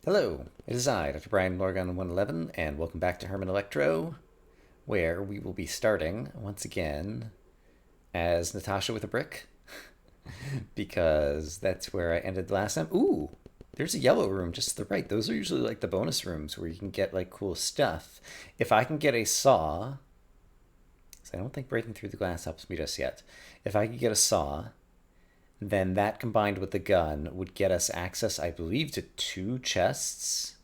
Hello, it is I, Dr. Brian Morgan 111, and welcome back to Herman Electro, where we will be starting once again as Natasha with a brick, because that's where I ended last time. Ooh, there's a yellow room just to the right. Those are usually like the bonus rooms where you can get like cool stuff. If I can get a saw, 'cause I don't think breaking through the glass helps me just yet. If I could get a saw, then that combined with the gun would get us access, I believe, to two chests,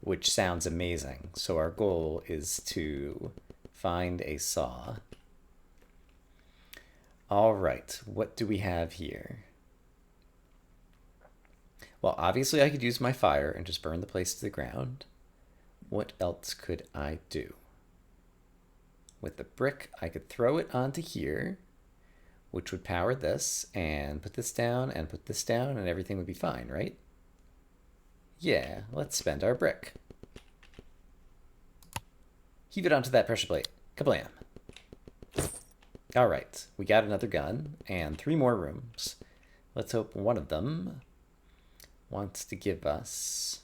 which sounds amazing. So our goal is to find a saw. All right, what do we have here? Well, obviously I could use my fire and just burn the place to the ground. What else could I do? With the brick, I could throw it onto here, which would power this, and put this down, and put this down, and everything would be fine, right? Yeah, let's spend our brick. Heave it onto that pressure plate. Kablam. All right, we got another gun and three more rooms. Let's hope one of them wants to give us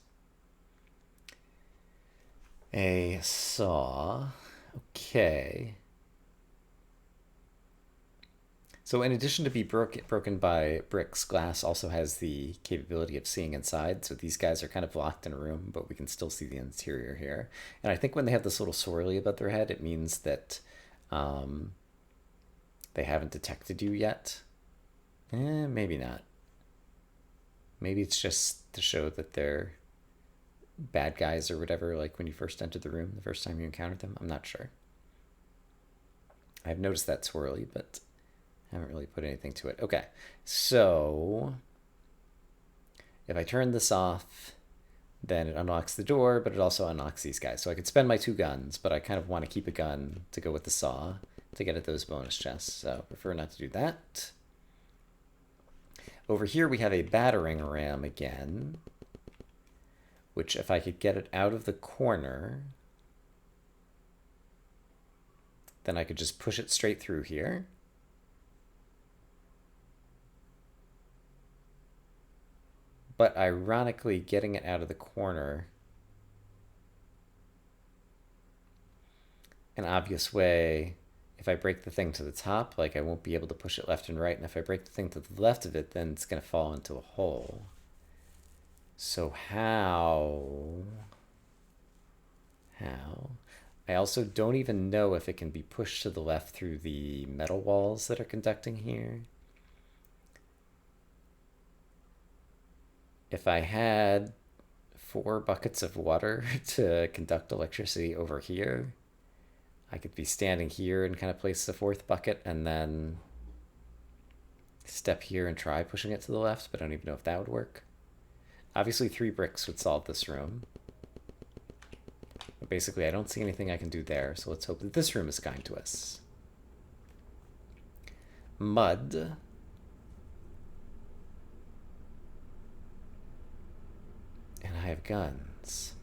a saw. Okay. So in addition to be broken by bricks, glass also has the capability of seeing inside. So these guys are kind of locked in a room, but we can still see the interior here. And I think when they have this little swirly above their head, it means that they haven't detected you yet. Maybe not. Maybe it's just to show that they're bad guys or whatever, like when you first entered the room, the first time you encountered them. I'm not sure. I've noticed that swirly, but I haven't really put anything to it. Okay, so if I turn this off, then it unlocks the door, but it also unlocks these guys. So I could spend my two guns, but I kind of want to keep a gun to go with the saw to get at those bonus chests. So I prefer not to do that. Over here we have a battering ram again, which if I could get it out of the corner, then I could just push it straight through here. But ironically, getting it out of the corner, an obvious way, if I break the thing to the top, like I won't be able to push it left and right. And if I break the thing to the left of it, then it's going to fall into a hole. So how? I also don't even know if it can be pushed to the left through the metal walls that are conducting here. If I had 4 buckets of water to conduct electricity over here, I could be standing here and kind of place the 4th bucket and then step here and try pushing it to the left, but I don't even know if that would work. Obviously 3 bricks would solve this room. But basically I don't see anything I can do there, so let's hope that this room is kind to us. Mud. And I have guns.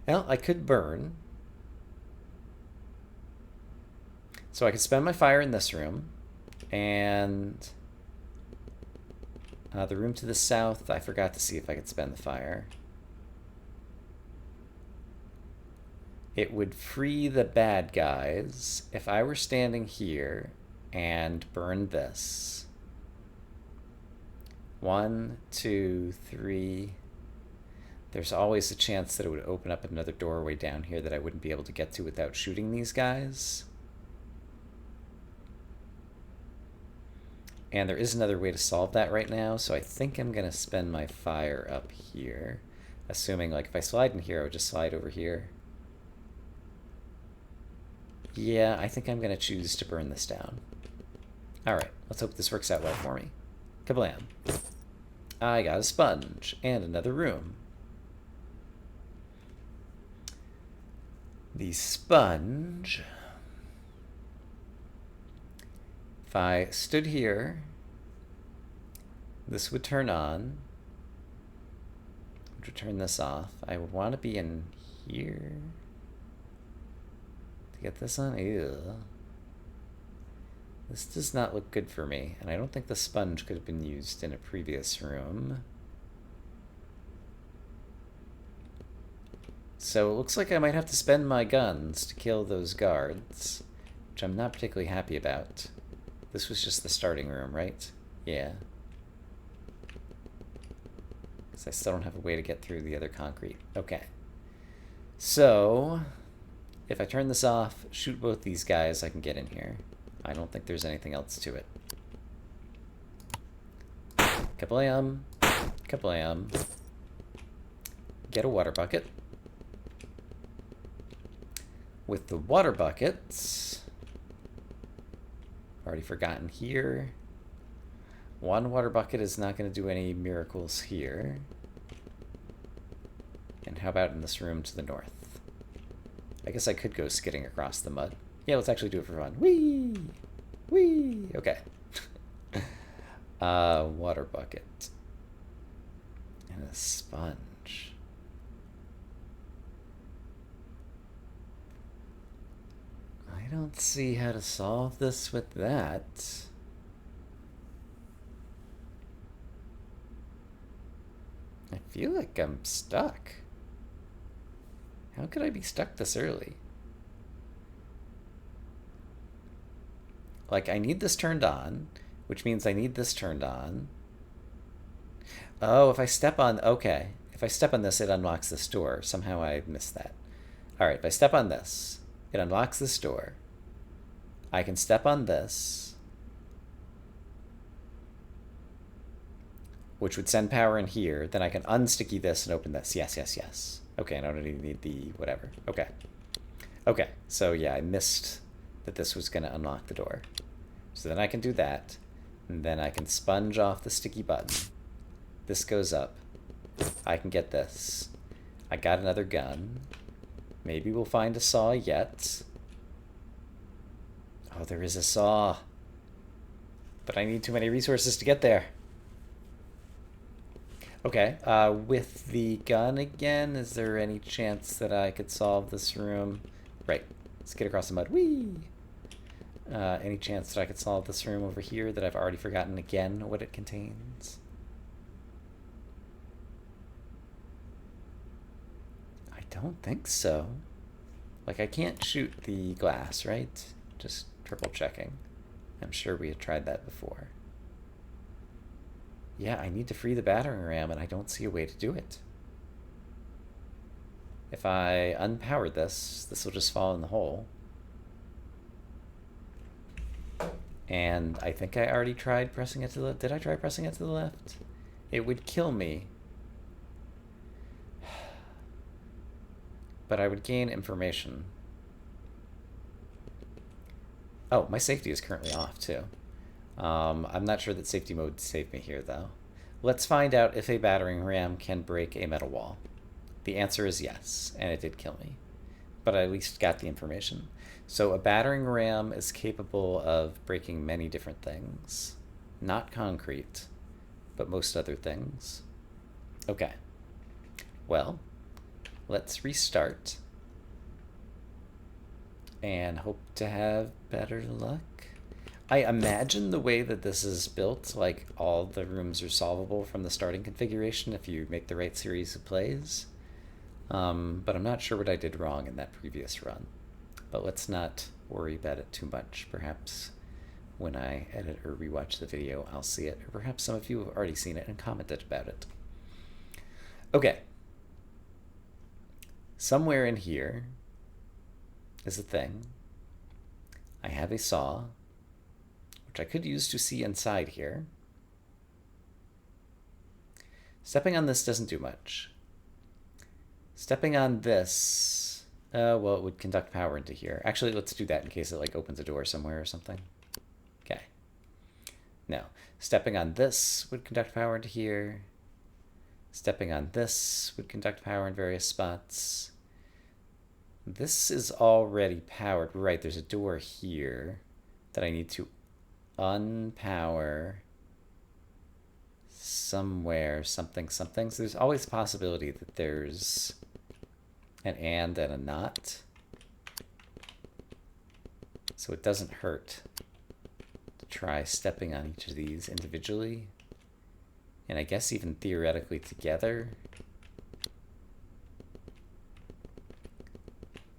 Well, I could burn. So I could spend my fire in this room. And the room to the south, I forgot to see if I could spend the fire. It would free the bad guys if I were standing here and burned this. 1, 2, 3. There's always a chance that it would open up another doorway down here that I wouldn't be able to get to without shooting these guys. And there is another way to solve that right now, so I think I'm going to spend my fire up here. Assuming, like, if I slide in here, I would just slide over here. Yeah, I think I'm going to choose to burn this down. Alright, let's hope this works out well for me. Kablam. I got a sponge and another room. The sponge. If I stood here, this would turn on, which would turn this off. I would want to be in here to get this on. Ew. This does not look good for me, and I don't think the sponge could have been used in a previous room. So it looks like I might have to spend my guns to kill those guards, which I'm not particularly happy about. This was just the starting room, right? Yeah. Because I still don't have a way to get through the other concrete. Okay. So, if I turn this off, shoot both these guys, I can get in here. I don't think there's anything else to it. Kablam. Kablam. Get a water bucket. With the water buckets, already forgotten here. One water bucket is not going to do any miracles here. And how about in this room to the north? I guess I could go skidding across the mud. Yeah, let's actually do it for fun. Whee! Whee! Okay. Water bucket. And a sponge. I don't see how to solve this with that. I feel like I'm stuck. How could I be stuck this early? Like, I need this turned on, which means I need this turned on. Oh, if I step on... Okay. If I step on this, it unlocks this door. Somehow I missed that. Alright, if I step on this, it unlocks this door. I can step on this, which would send power in here. Then I can unsticky this and open this. Yes, yes, yes. Okay, and I don't even need the whatever. Okay. Okay, so yeah, I missed that this was going to unlock the door. So then I can do that, and then I can sponge off the sticky button. This goes up. I can get this. I got another gun. Maybe we'll find a saw yet. Oh, there is a saw. But I need too many resources to get there. Okay, with the gun again, is there any chance that I could solve this room? Right, let's get across the mud. Whee! Any chance that I could solve this room over here that I've already forgotten again what it contains? I don't think so. Like, I can't shoot the glass, right? Just triple checking. I'm sure we had tried that before. Yeah, I need to free the battering ram, and I don't see a way to do it. If I unpower this, this will just fall in the hole. And I think I already tried pressing it to the... Did I try pressing it to the left? It would kill me. But I would gain information. Oh, my safety is currently off, too. I'm not sure that safety mode saved me here, though. Let's find out if a battering ram can break a metal wall. The answer is yes, and it did kill me. But I at least got the information. So a battering ram is capable of breaking many different things. Not concrete, but most other things. Okay. Well, let's restart. And hope to have better luck. I imagine the way that this is built, like all the rooms are solvable from the starting configuration if you make the right series of plays. But I'm not sure what I did wrong in that previous run. But let's not worry about it too much. Perhaps when I edit or rewatch the video, I'll see it. Or perhaps some of you have already seen it and commented about it. Okay. Somewhere in here is a thing. I have a saw, which I could use to see inside here. Stepping on this doesn't do much. Stepping on this, well, it would conduct power into here. Actually, let's do that in case it like opens a door somewhere or something. Okay. No. Stepping on this would conduct power into here. Stepping on this would conduct power in various spots. This is already powered. Right, there's a door here that I need to unpower somewhere, something. So there's always a possibility that there's an and a not. So it doesn't hurt try stepping on each of these individually. And I guess even theoretically together.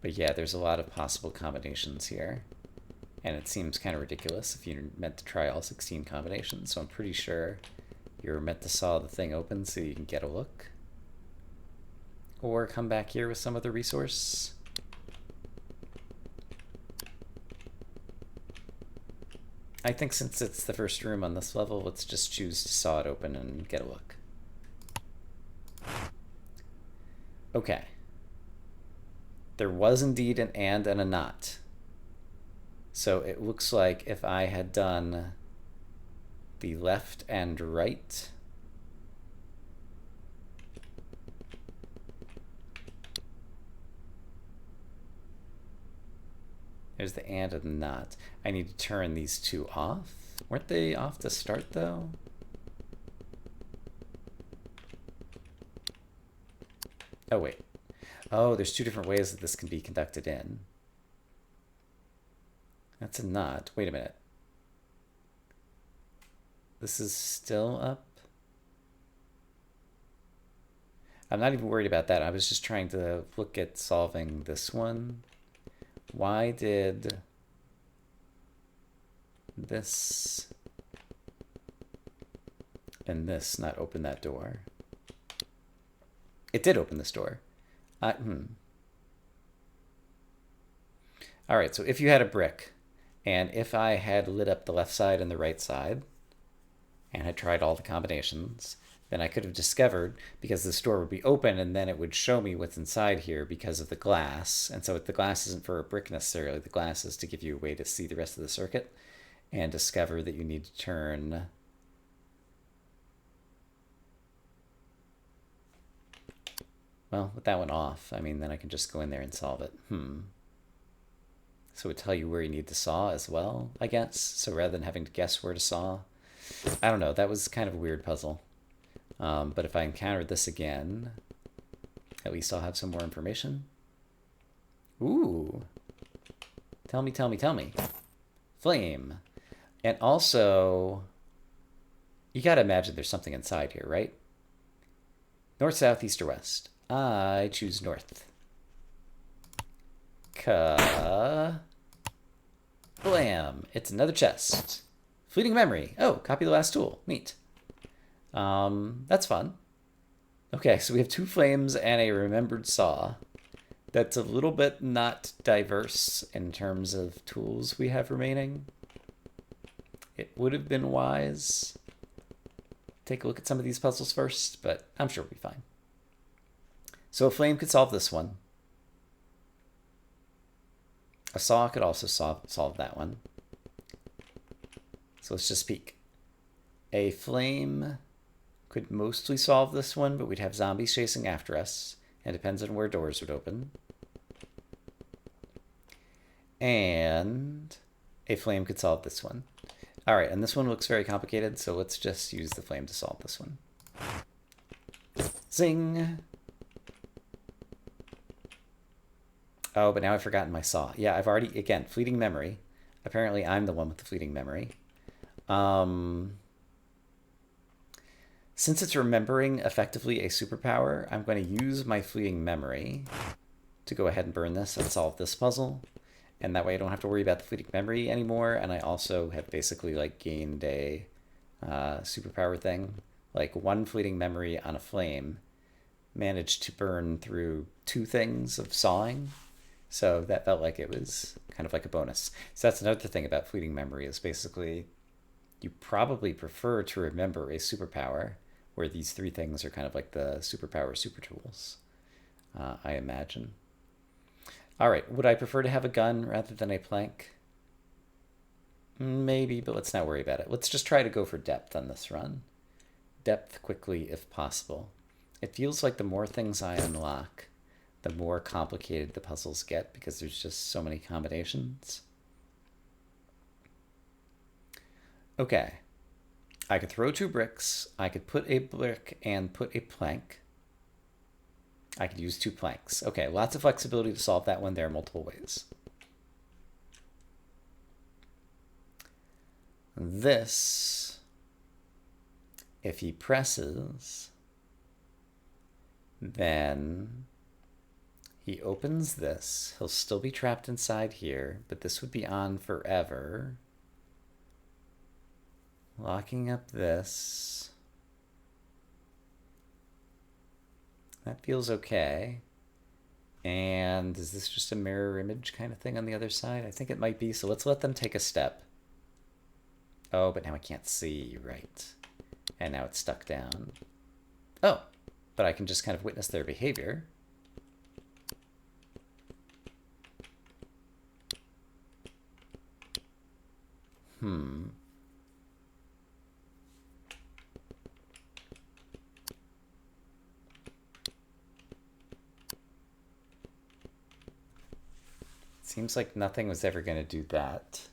But yeah, there's a lot of possible combinations here. And it seems kind of ridiculous if you're meant to try all 16 combinations. So I'm pretty sure you're meant to saw the thing open so you can get a look. Or come back here with some other resource. I think since it's the first room on this level, let's just choose to saw it open and get a look. Okay. There was indeed an and a not. So it looks like if I had done the left and right, there's the and the not. I need to turn these two off. Weren't they off to start though? Oh wait. Oh, there's two different ways that this can be conducted in. That's a not. Wait a minute. This is still up? I'm not even worried about that. I was just trying to look at solving this one. Why did this and this not open that door? It did open this door. All right, so if you had a brick, and if I had lit up the left side and the right side, and had tried all the combinations, then I could have discovered, because this door would be open, and then it would show me what's inside here because of the glass. And so the glass isn't for a brick necessarily. The glass is to give you a way to see the rest of the circuit and discover that you need to turn well, with that one off, I mean, then I can just go in there and solve it. So it would tell you where you need to saw as well, I guess. So rather than having to guess where to saw, I don't know. That was kind of a weird puzzle. But if I encountered this again, at least I'll have some more information. Ooh. Tell me, tell me, tell me. Flame. And also, you gotta imagine there's something inside here, right? North, south, east, or west. I choose north. Blam. It's another chest. Fleeting memory. Oh, copy the last tool. Neat. That's fun. Okay, so we have 2 flames and a remembered saw. That's a little bit not diverse in terms of tools we have remaining. It would have been wise to take a look at some of these puzzles first, but I'm sure we'll be fine. So a flame could solve this one. A saw could also solve that one. So let's just peek. A flame could mostly solve this one, but we'd have zombies chasing after us, and it depends on where doors would open. And a flame could solve this one. All right, and this one looks very complicated, so let's just use the flame to solve this one. Zing! Oh, but now I've forgotten my saw. Yeah, I've already, again, fleeting memory. Apparently I'm the one with the fleeting memory. Since it's remembering effectively a superpower, I'm going to use my fleeting memory to go ahead and burn this and solve this puzzle. And that way I don't have to worry about the fleeting memory anymore. And I also have basically like gained a superpower thing. Like 1 fleeting memory on a flame managed to burn through 2 things of sawing. So that felt like it was kind of like a bonus. So that's another thing about fleeting memory is basically you probably prefer to remember a superpower where these 3 things are kind of like the superpower super tools, I imagine. All right, would I prefer to have a gun rather than a plank? Maybe, but let's not worry about it. Let's just try to go for depth on this run. Depth quickly if possible. It feels like the more things I unlock, the more complicated the puzzles get because there's just so many combinations. Okay. I could throw 2 bricks. I could put a brick and put a plank. I could use 2 planks. Okay, lots of flexibility to solve that one. There are multiple ways. this, if he presses, then he opens this. He'll still be trapped inside here, but this would be on forever. Locking up this. That feels okay. And is this just a mirror image kind of thing on the other side? I think it might be, so let's let them take a step. Oh, but now I can't see, right. And now it's stuck down. Oh, but I can just kind of witness their behavior. Seems like nothing was ever going to do that.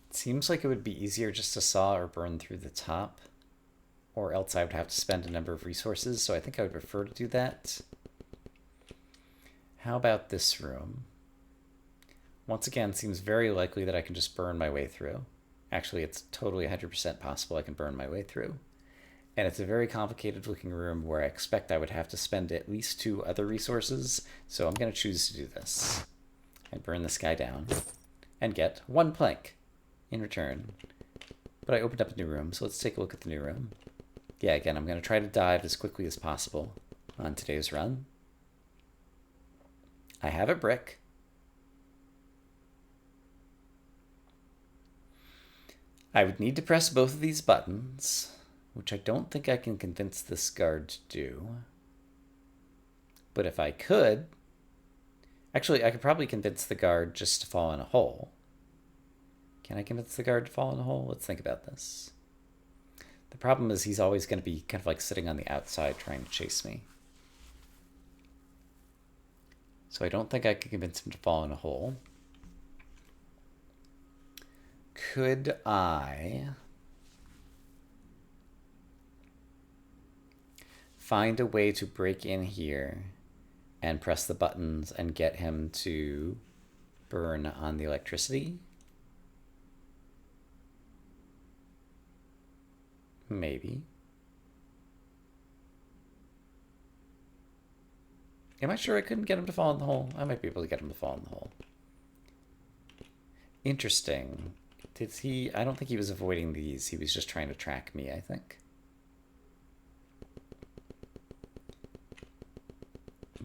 It seems like it would be easier just to saw or burn through the top, or else I would have to spend a number of resources, so I think I would prefer to do that. How about this room? Once again, seems very likely that I can just burn my way through. Actually, it's totally 100% possible I can burn my way through. And it's a very complicated looking room where I expect I would have to spend at least 2 other resources, so I'm going to choose to do this. And burn this guy down and get 1 plank in return. But I opened up a new room, so let's take a look at the new room. Yeah, again, I'm going to try to dive as quickly as possible on today's run. I have a brick. I would need to press both of these buttons, which I don't think I can convince this guard to do. But if I could... Actually, I could probably convince the guard just to fall in a hole. Can I convince the guard to fall in a hole? Let's think about this. The problem is he's always going to be kind of like sitting on the outside trying to chase me. So I don't think I could convince him to fall in a hole. Could I find a way to break in here and press the buttons and get him to burn on the electricity? Maybe. Am I sure I couldn't get him to fall in the hole? I might be able to get him to fall in the hole. Interesting. Did he... I don't think he was avoiding these. He was just trying to track me, I think.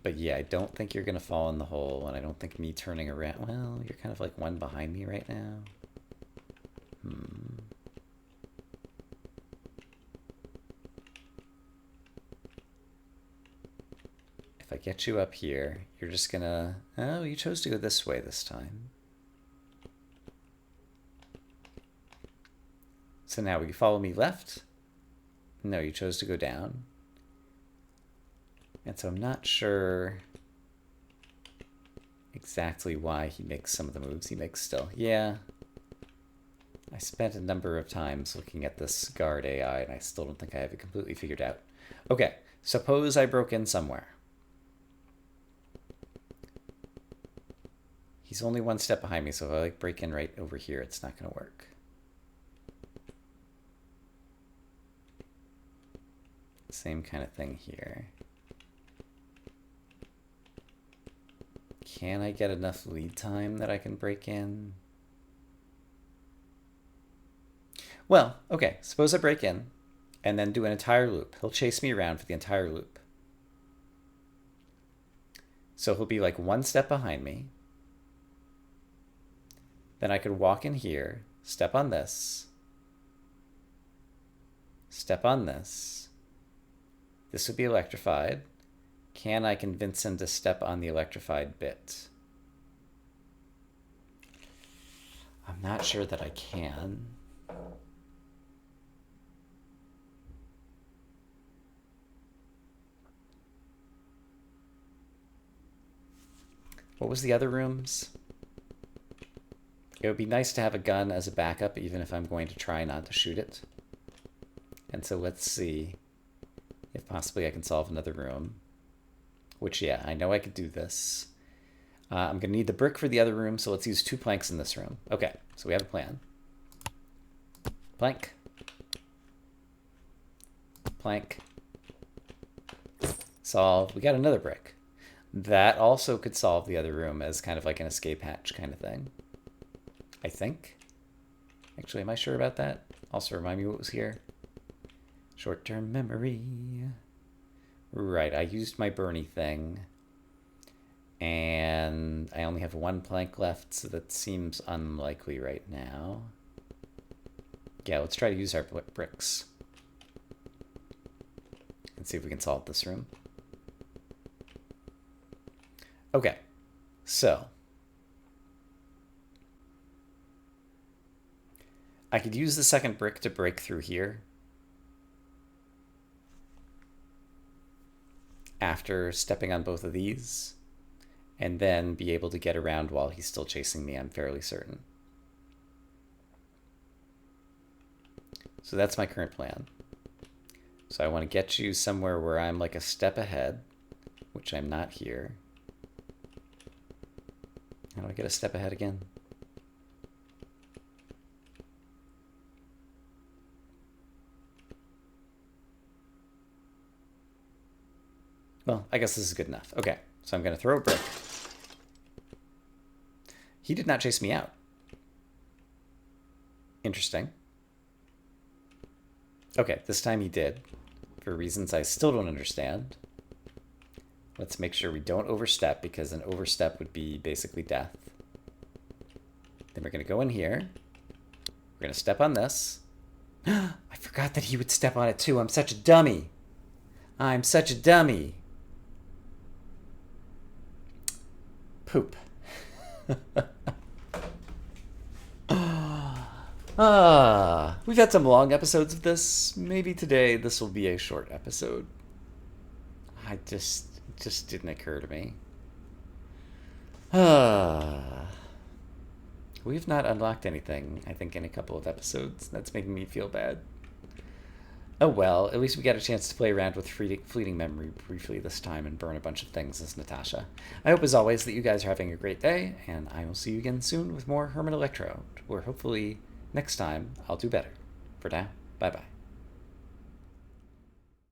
But yeah, I don't think you're going to fall in the hole, and I don't think me turning around... Well, you're kind of like 1 behind me right now. If I get you up here, you're just going to... Oh, you chose to go this way this time. So now, will you follow me left? No, you chose to go down. And so I'm not sure exactly why he makes some of the moves he makes still. Yeah. I spent a number of times looking at this guard AI, and I still don't think I have it completely figured out. Okay, suppose I broke in somewhere. He's only 1 step behind me, so if I like break in right over here, it's not going to work. Same kind of thing here. Can I get enough lead time that I can break in? Well, okay, suppose I break in and then do an entire loop. He'll chase me around for the entire loop. So he'll be like 1 step behind me. Then I could walk in here, step on this, step on this. This would be electrified. Can I convince him to step on the electrified bit? I'm not sure that I can. What was the other rooms? It would be nice to have a gun as a backup, even if I'm going to try not to shoot it. And so let's see if possibly I can solve another room. Which, yeah, I know I could do this. I'm going to need the brick for the other room, so let's use 2 planks in this room. Okay, so we have a plan. Plank. Plank. Solve. We got another brick. That also could solve the other room as kind of like an escape hatch kind of thing. I think. Actually, am I sure about that? Also remind me what was here. Short-term memory. Right, I used my Bernie thing. And I only have one plank left, so that seems unlikely right now. Yeah, let's try to use our bricks. Let's see if we can solve this room. Okay, so I could use the second brick to break through here after stepping on both of these, and then be able to get around while he's still chasing me, I'm fairly certain. So that's my current plan. So I want to get you somewhere where I'm like a step ahead, which I'm not here. How do I get a step ahead again? Well, I guess this is good enough. Okay, so I'm going to throw a brick. He did not chase me out. Interesting. Okay, this time he did, for reasons I still don't understand. Let's make sure we don't overstep, because an overstep would be basically death. Then we're going to go in here. We're going to step on this. I forgot that he would step on it too. I'm such a dummy. I'm such a dummy. Poop. We've had some long episodes of this. Maybe today this will be a short episode. It just didn't occur to me. We've not unlocked anything, I think, in a couple of episodes. That's making me feel bad. Oh well, at least we got a chance to play around with fleeting memory briefly this time and burn a bunch of things as Natasha. I hope, as always, that you guys are having a great day, and I will see you again soon with more Herman Electro, where hopefully next time I'll do better. For now, bye-bye.